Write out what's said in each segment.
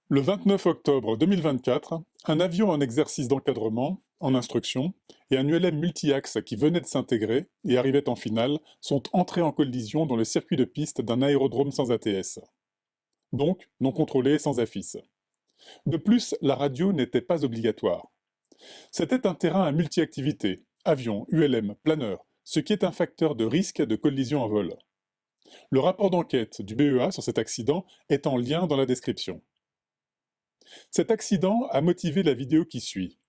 Le 29 octobre 2024, un avion en exercice d'encadrement, en instruction, et un ULM multi-axe qui venait de s'intégrer et arrivait en finale sont entrés en collision dans le circuit de piste d'un aérodrome sans ATS, donc non contrôlé et sans AFIS. De plus, la radio n'était pas obligatoire. C'était un terrain à multi-activités, avions, ULM, planeurs, ce qui est un facteur de risque de collision en vol. Le rapport d'enquête du BEA sur cet accident est en lien dans la description. Cet accident a motivé la vidéo qui suit.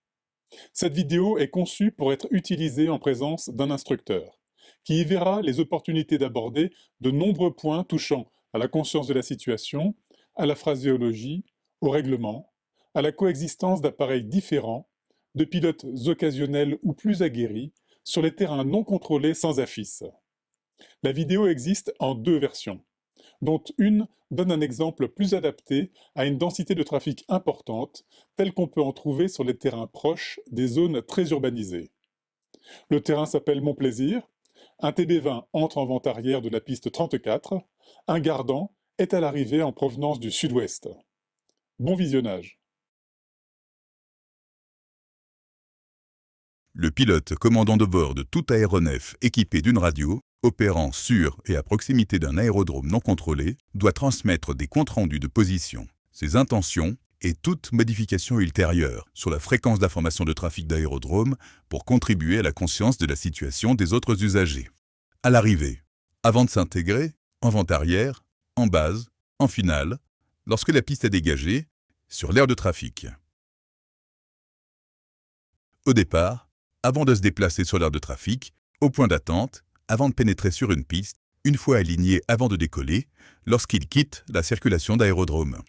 Cette vidéo est conçue pour être utilisée en présence d'un instructeur, qui y verra les opportunités d'aborder de nombreux points touchant à la conscience de la situation, à la phraséologie, au règlement, à la coexistence d'appareils différents, de pilotes occasionnels ou plus aguerris, sur les terrains non contrôlés sans AFIS. La vidéo existe en deux versions, dont une donne un exemple plus adapté à une densité de trafic importante, telle qu'on peut en trouver sur les terrains proches des zones très urbanisées. Le terrain s'appelle Montplaisir, un TB20 entre en vente arrière de la piste 34, un Gardan est à l'arrivée en provenance du sud-ouest. Bon visionnage. Le pilote commandant de bord de tout aéronef équipé d'une radio, opérant sur et à proximité d'un aérodrome non contrôlé, doit transmettre des comptes rendus de position, ses intentions et toute modification ultérieure sur la fréquence d'information de trafic d'aérodrome pour contribuer à la conscience de la situation des autres usagers. À l'arrivée, avant de s'intégrer, en vente arrière, en base, en finale, lorsque la piste est dégagée, sur l'aire de trafic. Au départ, avant de se déplacer sur l'aire de trafic, au point d'attente, avant de pénétrer sur une piste, une fois aligné avant de décoller, lorsqu'il quitte la circulation d'aérodrome.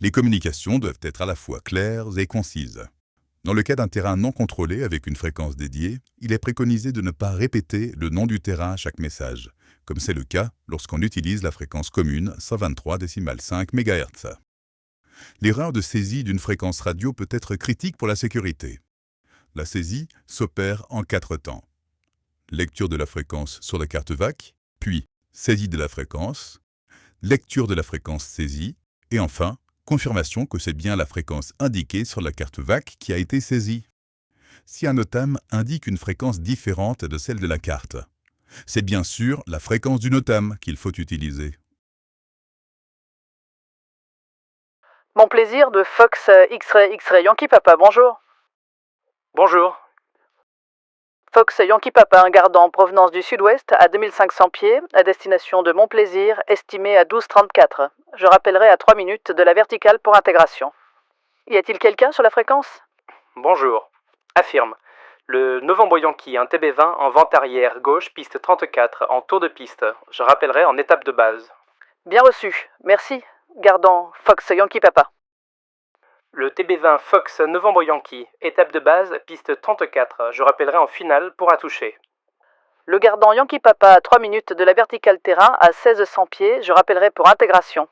Les communications doivent être à la fois claires et concises. Dans le cas d'un terrain non contrôlé avec une fréquence dédiée, il est préconisé de ne pas répéter le nom du terrain à chaque message, comme c'est le cas lorsqu'on utilise la fréquence commune 123,5 MHz. L'erreur de saisie d'une fréquence radio peut être critique pour la sécurité. La saisie s'opère en 4 temps. Lecture de la fréquence sur la carte VAC, puis saisie de la fréquence, lecture de la fréquence saisie, et enfin, confirmation que c'est bien la fréquence indiquée sur la carte VAC qui a été saisie. Si un NOTAM indique une fréquence différente de celle de la carte, c'est bien sûr la fréquence du NOTAM qu'il faut utiliser. Montplaisir de Fox X-Ray Yankee Papa, bonjour. Bonjour. Fox Yankee Papa, un Gardan en provenance du sud-ouest à 2500 pieds, à destination de Montplaisir, estimé à 12,34. Je rappellerai à 3 minutes de la verticale pour intégration. Y a-t-il quelqu'un sur la fréquence? Bonjour. Affirme. Le Novembre Yankee, un TB20 en vente arrière gauche, piste 34, en tour de piste. Je rappellerai en étape de base. Bien reçu, merci. Gardan Fox Yankee Papa. Le TB20 Fox Novembre Yankee, étape de base, piste 34. Je rappellerai en finale pour un toucher. Le Gardan Yankee Papa à 3 minutes de la verticale terrain à 1600 pieds. Je rappellerai pour intégration.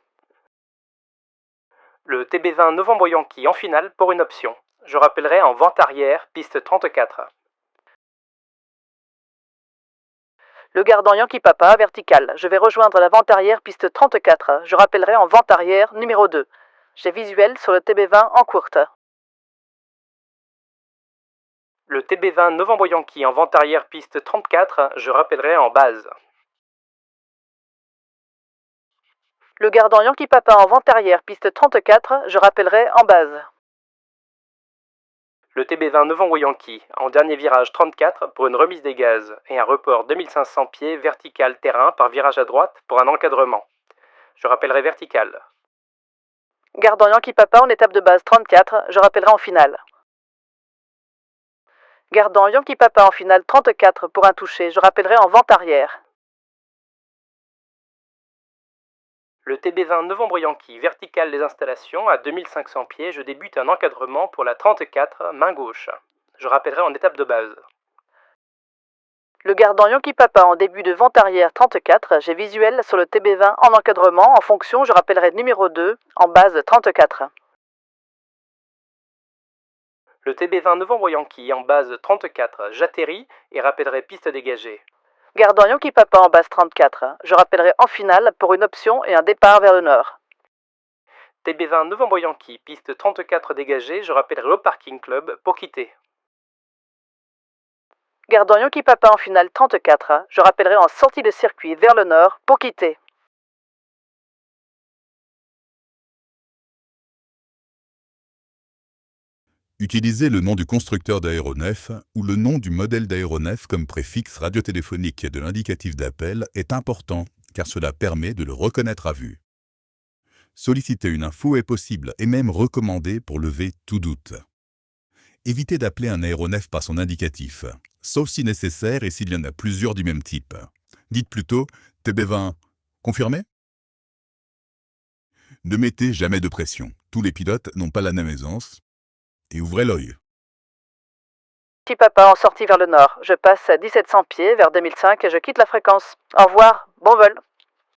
Le TB20 Novembre Yankee en finale pour une option. Je rappellerai en vente arrière, piste 34. Le Gardan Yankee Papa, vertical. Je vais rejoindre la vente arrière, piste 34. Je rappellerai en vente arrière, numéro 2. J'ai visuel sur le TB20 en courte. Le TB20 Novembre Yankee en vente arrière, piste 34. Je rappellerai en base. Le Gardan Yankee Papa en vente arrière, piste 34. Je rappellerai en base. Le TB20 Novembre Yankee en dernier virage 34 pour une remise des gaz et un report 2500 pieds vertical terrain par virage à droite pour un encadrement. Je rappellerai vertical. Gardan Yankee Papa en étape de base 34, je rappellerai en finale. Gardan Yankee Papa en finale 34 pour un toucher, je rappellerai en vente arrière. Le TB20 Novembre Yankee vertical des installations à 2500 pieds, je débute un encadrement pour la 34, main gauche. Je rappellerai en étape de base. Le Gardan Yankee Papa en début de vente arrière 34, j'ai visuel sur le TB20 en encadrement, en fonction je rappellerai numéro 2, en base 34. Le TB20 Novembre Yankee en base 34, j'atterris et rappellerai piste dégagée. Gardan Yankee Papa en base 34, je rappellerai en finale pour une option et un départ vers le nord. TB20 Novembre Yankee, piste 34 dégagée, je rappellerai au Parking Club pour quitter. Gardant Yankee Papa en finale 34, je rappellerai en sortie de circuit vers le nord pour quitter. Utilisez le nom du constructeur d'aéronef ou le nom du modèle d'aéronef comme préfixe radiotéléphonique de l'indicatif d'appel est important car cela permet de le reconnaître à vue. Solliciter une info est possible et même recommandé pour lever tout doute. Évitez d'appeler un aéronef par son indicatif, sauf si nécessaire et s'il y en a plusieurs du même type. Dites plutôt TB20, confirmé? Ne mettez jamais de pression, tous les pilotes n'ont pas la même aisance. Et ouvrez l'œil. Yankee Papa en sortie vers le nord, je passe à 1700 pieds vers 2005 et je quitte la fréquence. Au revoir, bon vol.